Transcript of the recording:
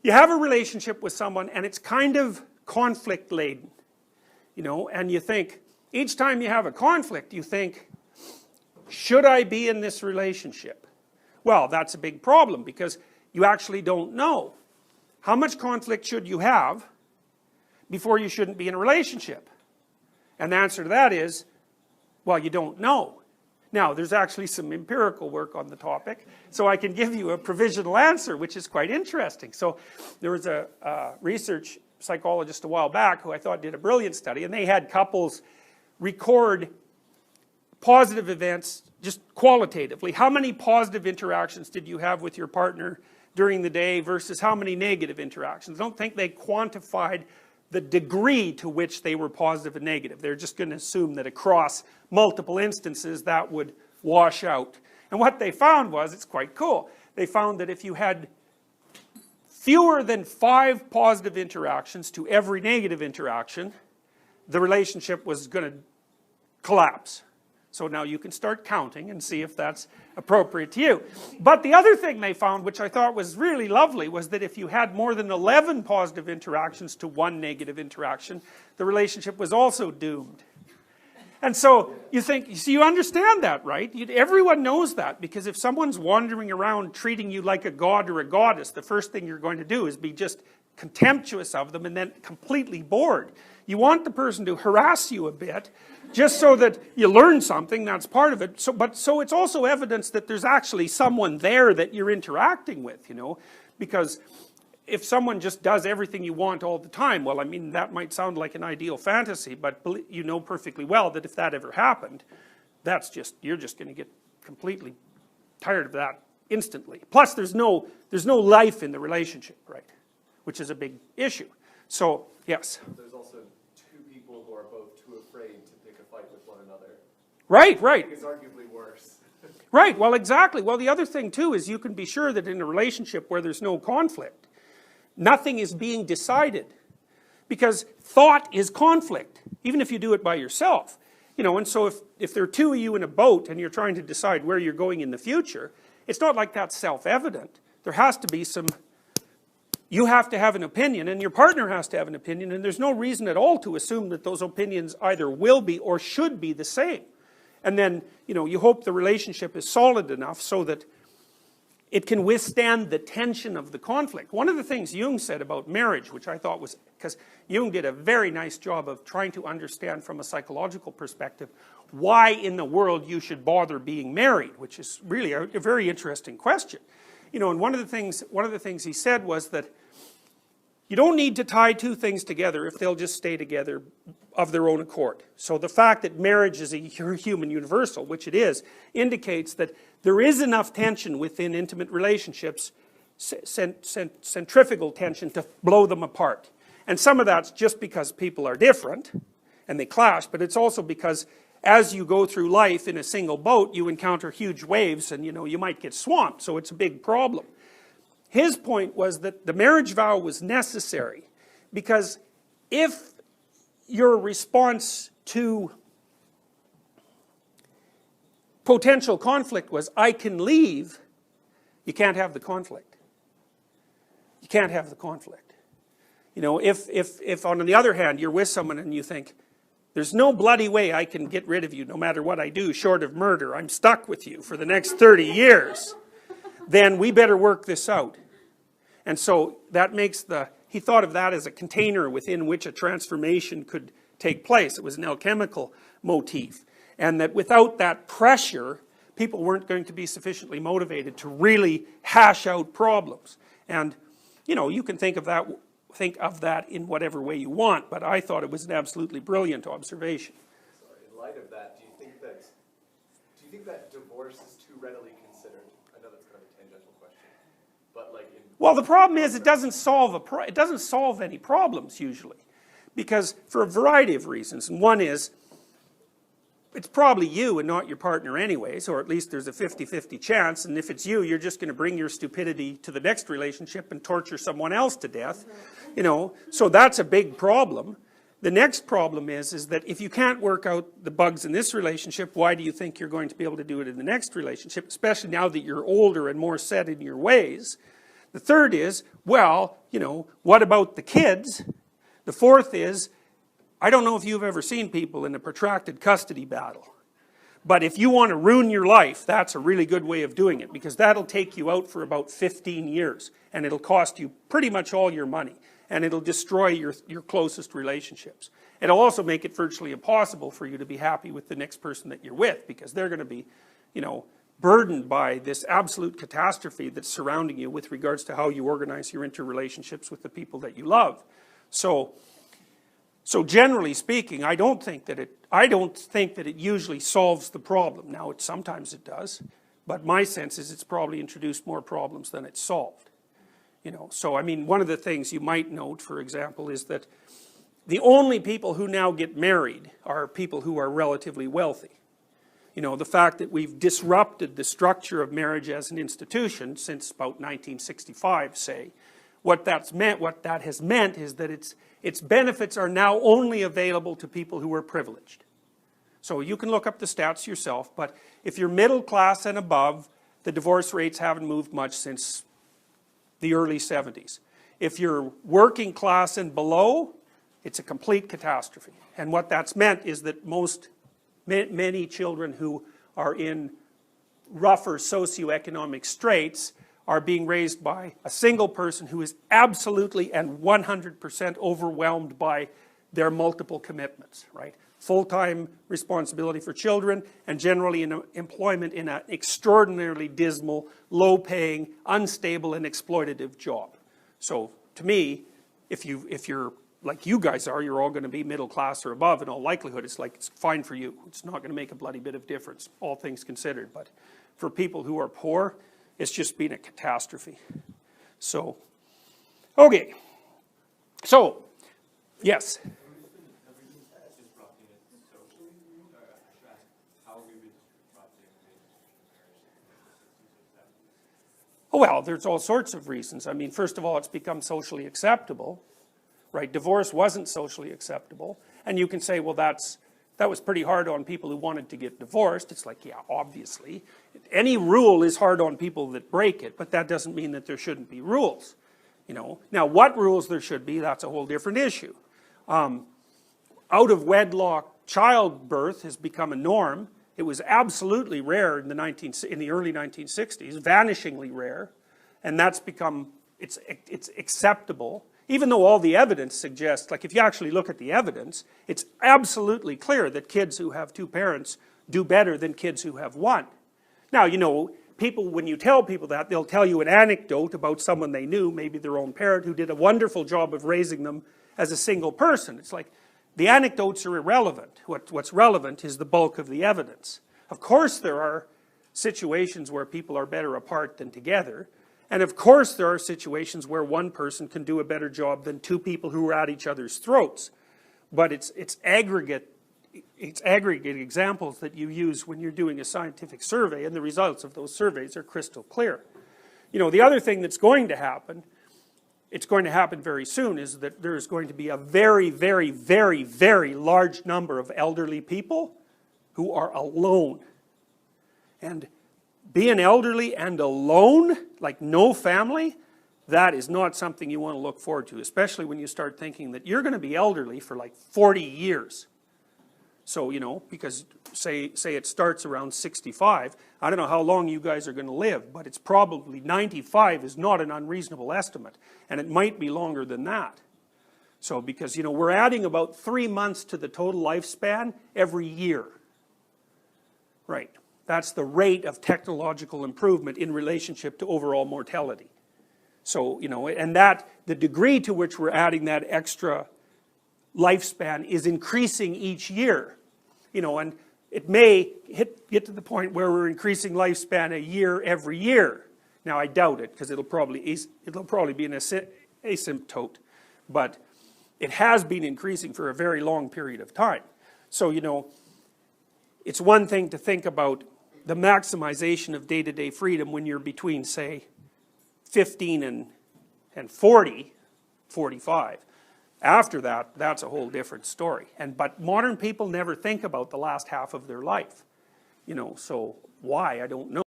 you have a relationship with someone and it's kind of conflict laden, you know, and you think, each time you have a conflict, you think, should I be in this relationship? Well, that's a big problem because you actually don't know. How much conflict should you have before you shouldn't be in a relationship? And the answer to that is, well, you don't know. Now, there's actually some empirical work on the topic, so I can give you a provisional answer, which is quite interesting. So there was a research psychologist a while back who I thought did a brilliant study, and they had couples record positive events just qualitatively. How many positive interactions did you have with your partner during the day versus how many negative interactions? I don't think they quantified the degree to which they were positive and negative. They're just going to assume that across multiple instances that would wash out. And what they found was, it's quite cool, they found that if you had fewer than 5 positive interactions to every negative interaction, the relationship was going to collapse. So now you can start counting and see if that's appropriate to you. But the other thing they found, which I thought was really lovely, was that if you had more than 11 positive interactions to 1 negative interaction, the relationship was also doomed. And so you think, so you understand that, right? Everyone knows that, because if someone's wandering around treating you like a god or a goddess, the first thing you're going to do is be just contemptuous of them and then completely bored. You want the person to harass you a bit, just so that you learn something, that's part of it. So it's also evidence that there's actually someone there that you're interacting with, you know, because if someone just does everything you want all the time, well, I mean, that might sound like an ideal fantasy, but you know perfectly well that if that ever happened, you're just going to get completely tired of that instantly. Plus, there's no life in the relationship, right? Which is a big issue. So, yes? There's also two people who are both too afraid to pick a fight with one another. Right, right. It's arguably worse. Right, well, exactly. Well, the other thing, too, is you can be sure that in a relationship where there's no conflict, nothing is being decided. Because thought is conflict, even if you do it by yourself. You know, and so if there are two of you in a boat and you're trying to decide where you're going in the future, it's not like that's self-evident. There has to be some... You have to have an opinion, and your partner has to have an opinion, and there's no reason at all to assume that those opinions either will be or should be the same. And then, you know, you hope the relationship is solid enough so that it can withstand the tension of the conflict. One of the things Jung said about marriage, which I thought was, because Jung did a very nice job of trying to understand from a psychological perspective why in the world you should bother being married, which is really a very interesting question. You know, and one of the things he said was that you don't need to tie two things together if they'll just stay together of their own accord. So the fact that marriage is a human universal, which it is, indicates that there is enough tension within intimate relationships, centrifugal tension, to blow them apart. And some of that's just because people are different and they clash, but it's also because as you go through life in a single boat, you encounter huge waves and, you know, you might get swamped, so it's a big problem. His point was that the marriage vow was necessary because if your response to potential conflict was, I can leave, you can't have the conflict. You can't have the conflict. You know, if on the other hand, you're with someone and you think, there's no bloody way I can get rid of you no matter what I do short of murder, I'm stuck with you for the next 30 years, then we better work this out. And so that makes he thought of that as a container within which a transformation could take place. It was an alchemical motif. And that without that pressure, people weren't going to be sufficiently motivated to really hash out problems. And, you know, you can think of that in whatever way you want, but I thought it was an absolutely brilliant observation. So in light of that, do you think that divorce is too readily considered? I know that's kind of a tangential question, but like well, the problem is it doesn't solve any problems usually, because for a variety of reasons. And one is, it's probably you and not your partner anyways, or at least there's a 50-50 chance, and if it's you, you're just going to bring your stupidity to the next relationship and torture someone else to death, you know, so that's a big problem. The next problem is that if you can't work out the bugs in this relationship, why do you think you're going to be able to do it in the next relationship, especially now that you're older and more set in your ways? The third is, well, you know, what about the kids? The fourth is, I don't know if you've ever seen people in a protracted custody battle, but if you want to ruin your life, that's a really good way of doing it, because that'll take you out for about 15 years, and it'll cost you pretty much all your money, and it'll destroy your closest relationships. It'll also make it virtually impossible for you to be happy with the next person that you're with, because they're going to be, you know, burdened by this absolute catastrophe that's surrounding you with regards to how you organize your interrelationships with the people that you love. So generally speaking, I don't think that it usually solves the problem. Now, sometimes it does, but my sense is it's probably introduced more problems than it's solved. You know, so I mean, one of the things you might note, for example, is that the only people who now get married are people who are relatively wealthy. You know, the fact that we've disrupted the structure of marriage as an institution since about 1965, say, what that has meant is that its benefits are now only available to people who are privileged. So you can look up the stats yourself, but if you're middle class and above, the divorce rates haven't moved much since the early 70s. If you're working class and below, it's a complete catastrophe. And what that's meant is that many children who are in rougher socioeconomic straits are being raised by a single person who is absolutely and 100% overwhelmed by their multiple commitments, right? Full-time responsibility for children, and generally in employment in an extraordinarily dismal, low-paying, unstable, and exploitative job. So to me, if you're like you guys are, you're all going to be middle class or above in all likelihood. It's like, it's fine for you. It's not going to make a bloody bit of difference, all things considered. But for people who are poor, it's just been a catastrophe. So, okay. So, yes. Oh, well, there's all sorts of reasons. I mean, first of all, it's become socially acceptable. Right, divorce wasn't socially acceptable, and you can say, well, that was pretty hard on people who wanted to get divorced. It's like, yeah, obviously. Any rule is hard on people that break it, but that doesn't mean that there shouldn't be rules. You know, now what rules there should be, that's a whole different issue. Out of wedlock childbirth has become a norm. It was absolutely rare in the early 1960s, vanishingly rare, and that's become, it's acceptable. Even though all the evidence suggests, like if you actually look at the evidence, it's absolutely clear that kids who have two parents do better than kids who have one. Now, you know, people, when you tell people that, they'll tell you an anecdote about someone they knew, maybe their own parent, who did a wonderful job of raising them as a single person. It's like, the anecdotes are irrelevant. What's relevant is the bulk of the evidence. Of course there are situations where people are better apart than together. And of course there are situations where one person can do a better job than two people who are at each other's throats. But it's aggregate examples that you use when you're doing a scientific survey, and the results of those surveys are crystal clear. You know, the other thing that's going to happen, it's going to happen very soon, is that there's going to be a very, very, very, very large number of elderly people who are alone. And being elderly and alone, like no family, that is not something you want to look forward to, especially when you start thinking that you're going to be elderly for like 40 years. So, you know, because say it starts around 65, I don't know how long you guys are going to live, but it's probably 95 is not an unreasonable estimate, and it might be longer than that. So, because, you know, we're adding about 3 months to the total lifespan every year. Right. That's the rate of technological improvement in relationship to overall mortality. So, you know, and that, the degree to which we're adding that extra lifespan is increasing each year. You know, and it may get to the point where we're increasing lifespan a year every year. Now, I doubt it, because it'll probably be an asymptote, but it has been increasing for a very long period of time. So, you know, it's one thing to think about the maximization of day-to-day freedom when you're between, say, 15 and 40, 45. After that, that's a whole different story. But modern people never think about the last half of their life. You know, so why? I don't know.